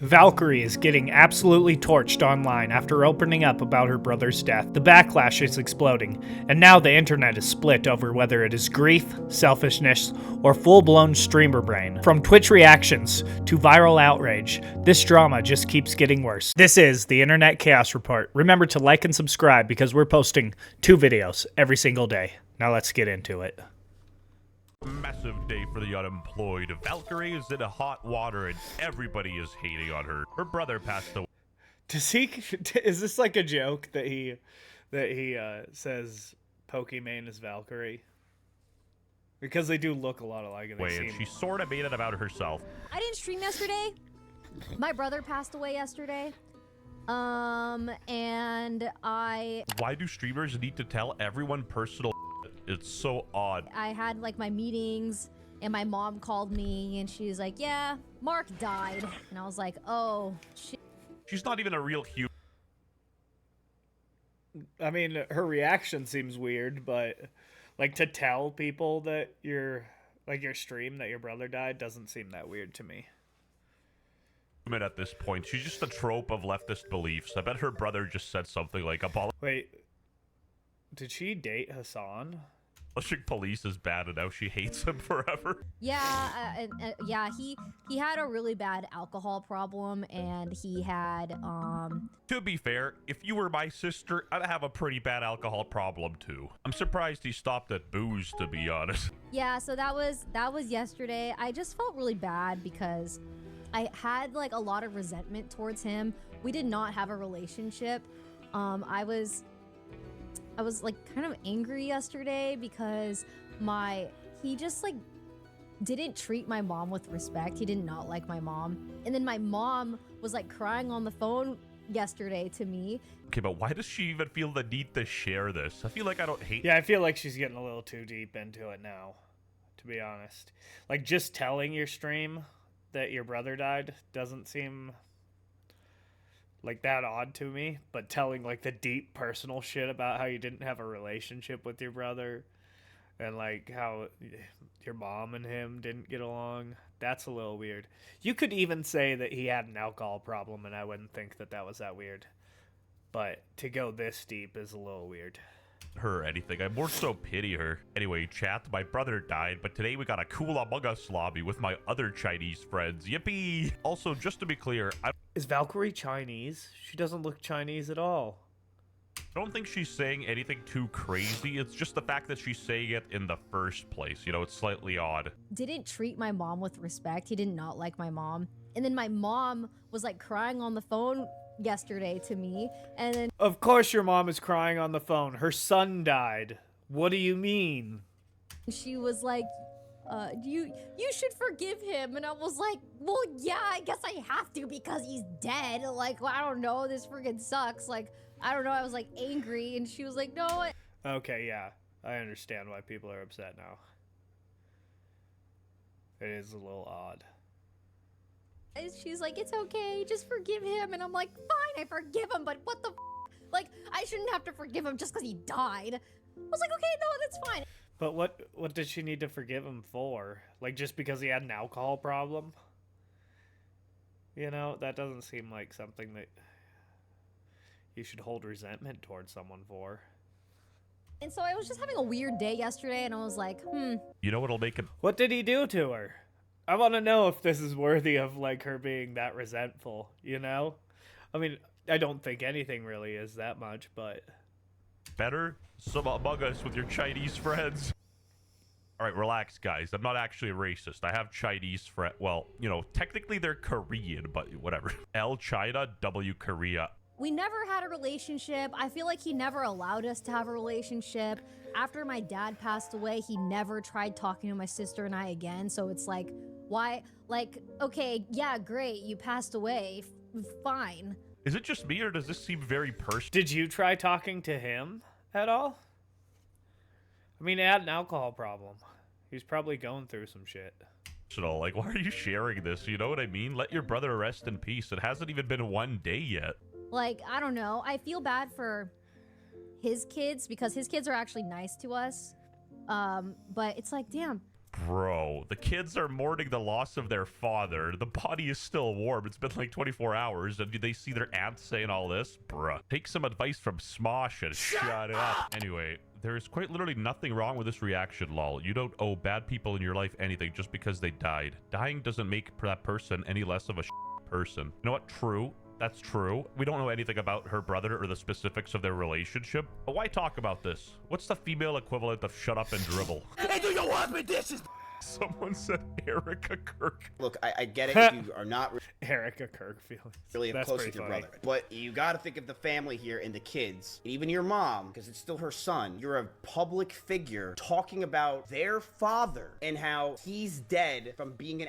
Valkyrae is getting absolutely torched online after opening up about her brother's death. The backlash is exploding, and now the internet is split over whether it is grief, selfishness, or full-blown streamer brain. From Twitch reactions to viral outrage, this drama just keeps getting worse. This is the Internet Chaos Report. Remember to like and subscribe because we're posting 2 videos every single day. Now let's get into it. Massive day for the unemployed. Valkyrae is in hot water and everybody is hating on her. Her brother passed away. Is this like a joke that he says Pokimane is Valkyrae? Because they do look a lot alike. And she sort of made it about herself. I didn't stream yesterday. My brother passed away yesterday. And Why do streamers need to tell everyone personal? It's so odd. I had like my meetings and my mom called me and she was like, yeah, Mark died. And I was like, oh, shit. She's not even a real human. I mean, her reaction seems weird, but like to tell people that your stream that your brother died doesn't seem that weird to me. At this point, she's just a trope of leftist beliefs. I bet her brother just said something like, Wait, did she date Hassan? Abolishing police is bad and now she hates him forever. Yeah, yeah, he had a really bad alcohol problem and he had, To be fair, if you were my sister, I'd have a pretty bad alcohol problem too. I'm surprised he stopped at booze, to be honest. Yeah, so that was yesterday. I just felt really bad because I had like a lot of resentment towards him. We did not have a relationship. I was like kind of angry yesterday because he just like didn't treat my mom with respect. He did not like my mom. And then my mom was like crying on the phone yesterday to me. Okay, but why does she even feel the need to share this? I feel like I don't hate. Yeah, I feel like she's getting a little too deep into it now, to be honest. Like just telling your stream that your brother died doesn't seem like that odd to me, but telling like the deep personal shit about how you didn't have a relationship with your brother and like how your mom and him didn't get along, that's a little weird. You could even say that he had an alcohol problem and I wouldn't think that that was that weird, but to go this deep is a little weird. Her or anything. I more so pity her. Anyway, chat, my brother died, but today we got a cool Among Us lobby with my other Chinese friends. Yippee! Also, just to be clear, Is Valkyrae Chinese? She doesn't look Chinese at all. I don't think she's saying anything too crazy. It's just the fact that she's saying it in the first place. You know, it's slightly odd. Didn't treat my mom with respect. He did not like my mom. And then my mom was like crying on the phone yesterday to me, and then of course your mom is crying on the phone. Her son died. What do you mean? She was like, you should forgive him. And I was like, well, yeah, I guess I have to because he's dead. Like, well, I don't know, this freaking sucks. Like, I don't know, I was like angry, and she was like, no. Okay, yeah, I understand why people are upset now. It is a little odd. She's like, it's okay, just forgive him. And I'm like, fine, I forgive him, but what the like, I shouldn't have to forgive him just because he died. I was like, okay, no, that's fine. But what did she need to forgive him for? Like, just because he had an alcohol problem? You know, that doesn't seem like something that you should hold resentment towards someone for. And so I was just having a weird day yesterday, and I was like, You know what'll make it? What did he do to her? I want to know if this is worthy of, like, her being that resentful, you know? I mean, I don't think anything really is that much, but... Better? Some Among Us with your Chinese friends. Alright, relax, guys. I'm not actually a racist. I have Chinese friends. Well, you know, technically they're Korean, but whatever. L China, W Korea. We never had a relationship. I feel like he never allowed us to have a relationship. After my dad passed away, he never tried talking to my sister and I again. So it's like, why? Like, okay, yeah, great, you passed away, fine. Is it just me or does this seem very personal? Did you try talking to him at all? I mean, he had an alcohol problem. He's probably going through some shit. Like, why are you sharing this? You know what I mean? Let your brother rest in peace. It hasn't even been one day yet. Like, I don't know. I feel bad for his kids because his kids are actually nice to us. But it's like, damn. Bro, the kids are mourning the loss of their father. The body is still warm. It's been like 24 hours, and they see their aunt saying all this? Bruh. Take some advice from Smosh and shut it up. Anyway, there's quite literally nothing wrong with this reaction, lol. You don't owe bad people in your life anything just because they died. Dying doesn't make that person any less of a person. You know what? True. That's true. We don't know anything about her brother or the specifics of their relationship. But why talk about this? What's the female equivalent of shut up and dribble? Hey, do you want me dishes? Someone said Erica Kirk. Look, I get it if you are not Erica Kirk feelings. really That's close pretty with your funny. brother. But you got to think of the family here and the kids, and even your mom, because it's still her son. You're a public figure talking about their father and how he's dead from being an.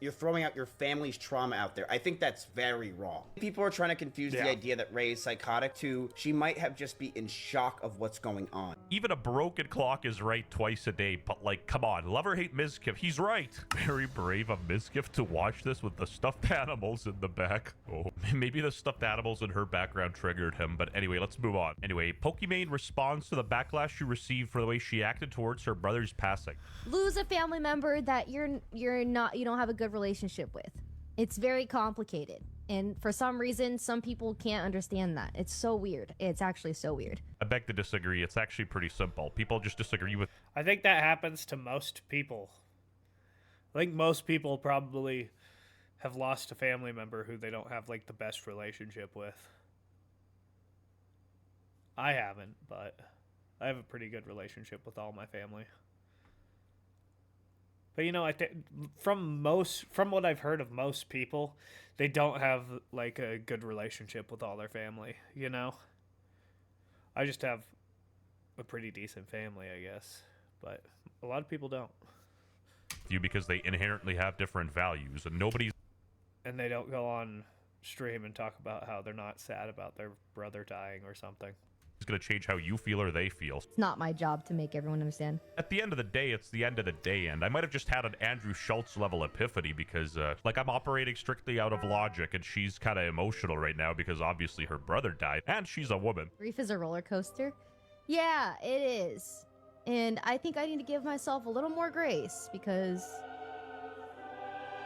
You're throwing out your family's trauma out there. I think that's very wrong. People are trying to confuse the idea that Ray is psychotic to she might have just be in shock of what's going on. Even a broken clock is right twice a day, but like, come on, love or hate Mizkif, he's right. Very brave of Mizkif to watch this with the stuffed animals in the back. Oh, maybe the stuffed animals in her background triggered him, but anyway, let's move on. Anyway, Pokimane responds to the backlash she received for the way she acted towards her brother's passing. Lose a family member that you don't have a good relationship with. It's very complicated, and for some reason some people can't understand that. It's so weird. It's actually so weird. I beg to disagree. It's actually pretty simple. People just disagree with. I think that happens to most people. I think most people probably have lost a family member who they don't have like the best relationship with. I haven't, but I have a pretty good relationship with all my family. But you know, I think from what I've heard of most people, they don't have like a good relationship with all their family, you know? I just have a pretty decent family, I guess, but a lot of people don't. You because they inherently have different values, and And they don't go on stream and talk about how they're not sad about their brother dying or something. It's going to change how you feel or they feel. It's not my job to make everyone understand. At the end of the day, it's the end of the day, and I might have just had an Andrew Schultz level epiphany because, like, I'm operating strictly out of logic, and she's kind of emotional right now because obviously her brother died, and she's a woman. Grief is a roller coaster. Yeah, it is. And I think I need to give myself a little more grace because,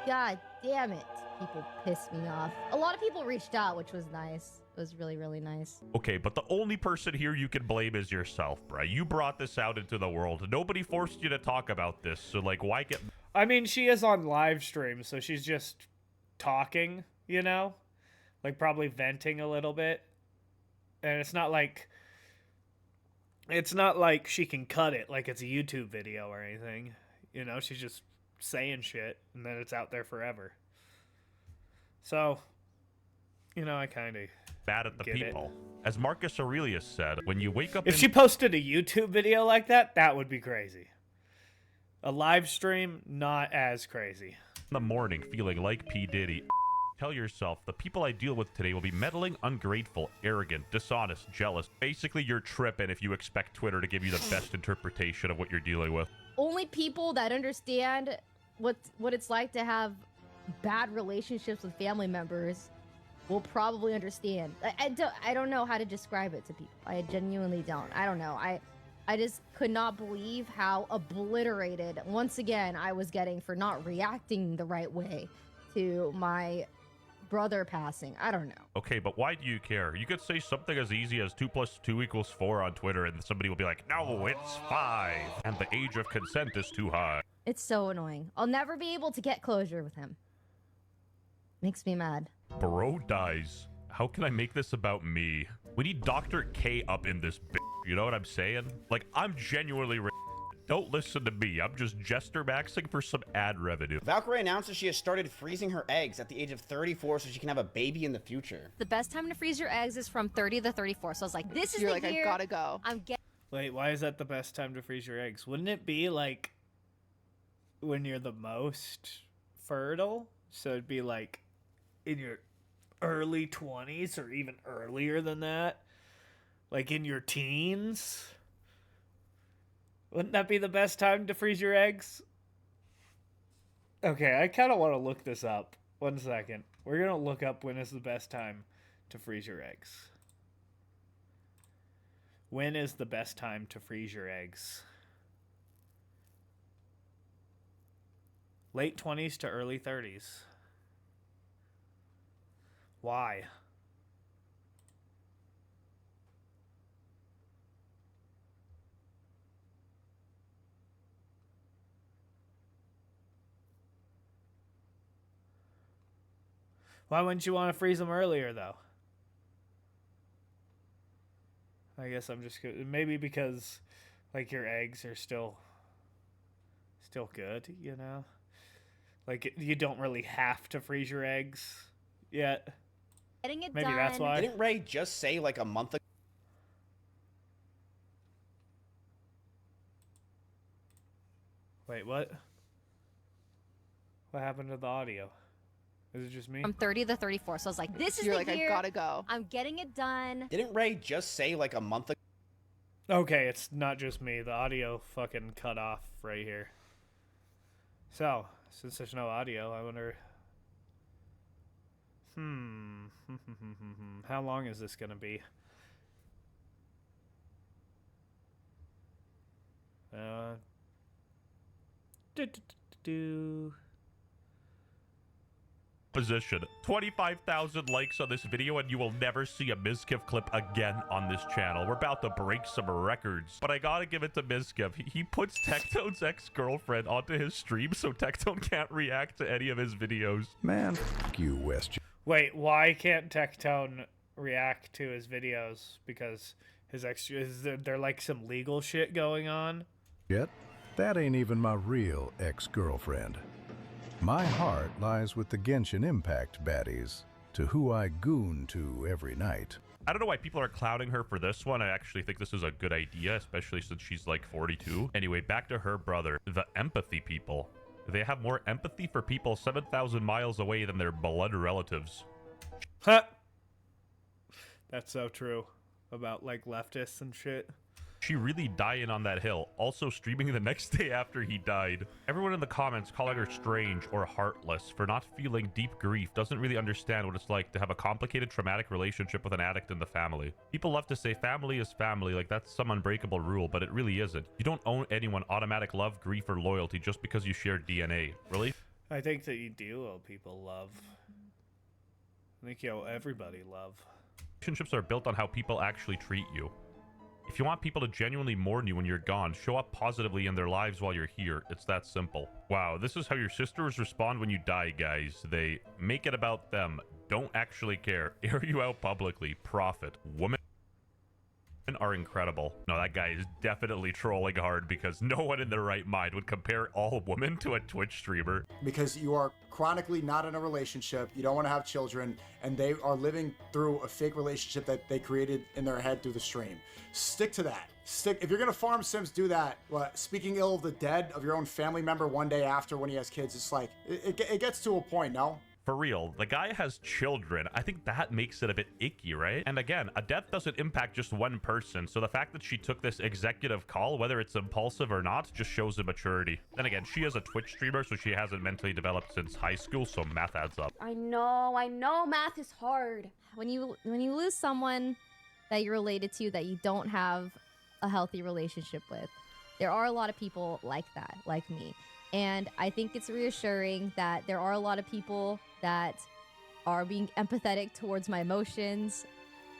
god damn it, people piss me off. A lot of people reached out, which was nice. It was really, really nice. Okay, but the only person here you can blame is yourself, bruh. You brought this out into the world. Nobody forced you to talk about this, so, like, why get... I mean, she is on live stream, so she's just talking, you know? Like, probably venting a little bit. And it's not like she can cut it like it's a YouTube video or anything. You know, she's just saying shit, and then it's out there forever. So, you know, I kind of... Bad at the Get people. As Marcus Aurelius said, when you wake up If she posted a YouTube video like that, that would be crazy. A live stream, not as crazy. in the morning feeling like P. Diddy, tell yourself, the people I deal with today will be meddling, ungrateful, arrogant, dishonest, jealous. Basically, you're tripping if you expect Twitter to give you the best interpretation of what you're dealing with. Only people that understand what it's like to have bad relationships with family members will probably understand. I don't know how to describe it to people. I genuinely don't. I don't know. I just could not believe how obliterated, once again, I was getting for not reacting the right way to my brother passing. I don't know. Okay, but why do you care? You could say something as easy as 2 + 2 = 4 on Twitter, and somebody will be like, no, it's 5, and the age of consent is too high. It's so annoying. I'll never be able to get closure with him. Makes me mad. Bro dies. How can I make this about me? We need Dr. K up in this bitch. You know what I'm saying? Like, I'm genuinely don't listen to me. I'm just jester maxing for some ad revenue. Valkyrae announces she has started freezing her eggs at the age of 34 so she can have a baby in the future. The best time to freeze your eggs is from 30 to 34. So I was like, this is You're the like, year I gotta go. I'm getting. Wait, why is that the best time to freeze your eggs? Wouldn't it be like when you're the most fertile? So it'd be like in your early 20s or even earlier than that? Like in your teens? Wouldn't that be the best time to freeze your eggs? Okay, I kind of want to look this up. 1 second. We're going to look up when is the best time to freeze your eggs. When is the best time to freeze your eggs? Late 20s to early 30s. Why? Why wouldn't you want to freeze them earlier, though? I guess I'm just maybe because, like, your eggs are still good, you know? Like, you don't really have to freeze your eggs yet. Getting it Maybe done. that's why. Didn't Ray just say like a month ago? Wait, what? What happened to the audio? Is it just me? From 30 to 34. So I was like, this is You're the like, year. I gotta go. I'm getting it done. Didn't Ray just say like a month ago? Okay, it's not just me. The audio fucking cut off right here. So, since there's no audio, I wonder... How long is this gonna be? Position. 25,000 likes on this video and you will never see a Mizkiff clip again on this channel. We're about to break some records. But I gotta give it to Mizkiff. He puts Tectone's ex-girlfriend onto his stream so Tectone can't react to any of his videos. Man, f*** you, West. Wait, why can't Tectone react to his videos? Because his ex... Is there like some legal shit going on? Yet, that ain't even my real ex-girlfriend. My heart lies with the Genshin Impact baddies, to who I goon to every night. I don't know why people are clowning her for this one. I actually think this is a good idea, especially since she's like 42. Anyway, back to her brother, the empathy people. They have more empathy for people 7,000 miles away than their blood relatives. Huh. That's so true about like leftists and shit. She really dying on that hill, also streaming the next day after he died. Everyone in the comments calling her strange or heartless for not feeling deep grief doesn't really understand what it's like to have a complicated traumatic relationship with an addict in the family. People love to say family is family, like that's some unbreakable rule, but it really isn't. You don't owe anyone automatic love, grief, or loyalty just because you share DNA. Really? I think that you do owe people love. I think you owe everybody love. Relationships are built on how people actually treat you. If you want people to genuinely mourn you when you're gone, show up positively in their lives while you're here. It's that simple. Wow, this is how your sisters respond when you die, guys. They make it about them, don't actually care, air you out publicly, profit. Women are incredible. No, that guy is definitely trolling hard because no one in their right mind would compare all women to a Twitch streamer. Because you are chronically not in a relationship, you don't want to have children, and they are living through a fake relationship that they created in their head through the stream. Stick to that. If you're gonna farm Sims, do that. Speaking ill of the dead of your own family member one day after when he has kids, it's like, it gets to a point, no? For real, the guy has children. I think that makes it a bit icky, right? And again, a death doesn't impact just one person, so the fact that she took this executive call, whether it's impulsive or not, just shows immaturity. Then again, she is a Twitch streamer, so she hasn't mentally developed since high school, so math adds up. I know math is hard. When you lose someone that you're related to that you don't have a healthy relationship with, there are a lot of people like that, like me. And I think it's reassuring that there are a lot of people that are being empathetic towards my emotions.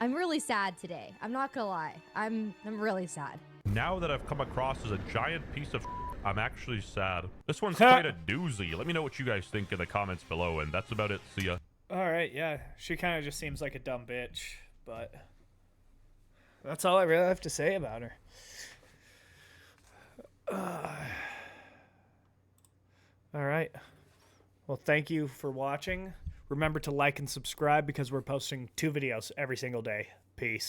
I'm really sad today. I'm not gonna lie. I'm really sad. Now that I've come across as a giant piece of I'm actually sad. This one's quite a doozy. Let me know what you guys think in the comments below, and that's about it. See ya. Alright, yeah. She kind of just seems like a dumb bitch, but that's all I really have to say about her. Alright. Well, thank you for watching. Remember to like and subscribe because we're posting 2 videos every single day. Peace.